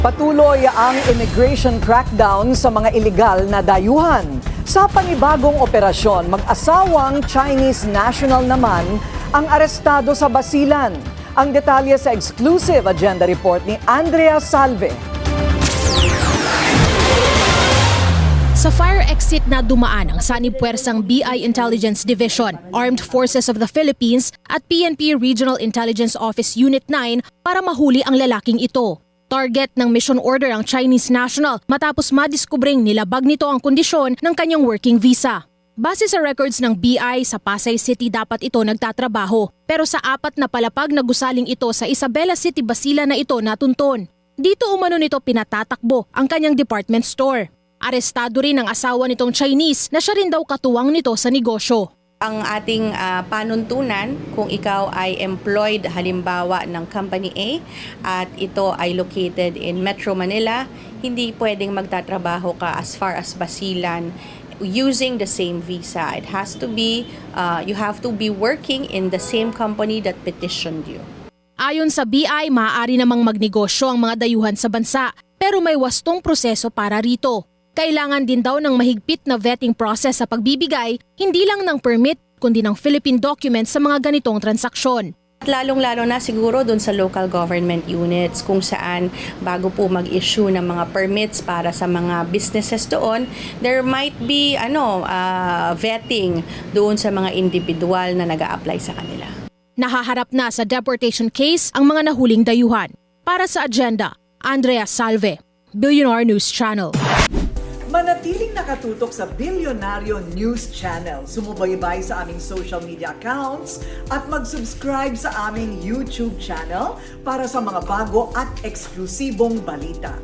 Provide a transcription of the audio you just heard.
Patuloy ang immigration crackdown sa mga ilegal na dayuhan. Sa panibagong operasyon, mag-asawang Chinese national naman ang arestado sa Basilan. Ang detalye sa exclusive agenda report ni Andrea Salve. Sa fire exit na dumaan ang sanib-puwersang BI Intelligence Division, Armed Forces of the Philippines at PNP Regional Intelligence Office Unit 9 para mahuli ang lalaking ito. Target ng mission order ang Chinese national matapos madiskubring nilabag nito ang kondisyon ng kanyang working visa. Base sa records ng BI, sa Pasay City dapat ito nagtatrabaho, pero sa 4 na palapag na gusaling ito sa Isabela City, Basilan na ito natunton. Dito umano nito pinatatakbo ang kanyang department store. Arestado rin ang asawa nitong Chinese na siya rin daw katuwang nito sa negosyo. Ang ating panuntunan kung ikaw ay employed halimbawa ng Company A at ito ay located in Metro Manila, hindi pwedeng magtatrabaho ka as far as Basilan using the same visa. It has to be, you have to be working in the same company that petitioned you. Ayon sa BI, maaari namang magnegosyo ang mga dayuhan sa bansa, pero may wastong proseso para rito. Kailangan din daw ng mahigpit na vetting process sa pagbibigay, hindi lang ng permit, kundi ng Philippine documents sa mga ganitong transaksyon. Lalong-lalo na siguro doon sa local government units kung saan bago po mag-issue ng mga permits para sa mga businesses doon, there might be vetting doon sa mga individual na nag-a-apply sa kanila. Nahaharap na sa deportation case ang mga nahuling dayuhan. Para sa agenda, Andrea Salve, Billionaire News Channel. Manatiling nakatutok sa Bilyonaryo News Channel. Sumubaybay sa aming social media accounts at mag-subscribe sa aming YouTube channel para sa mga bago at eksklusibong balita.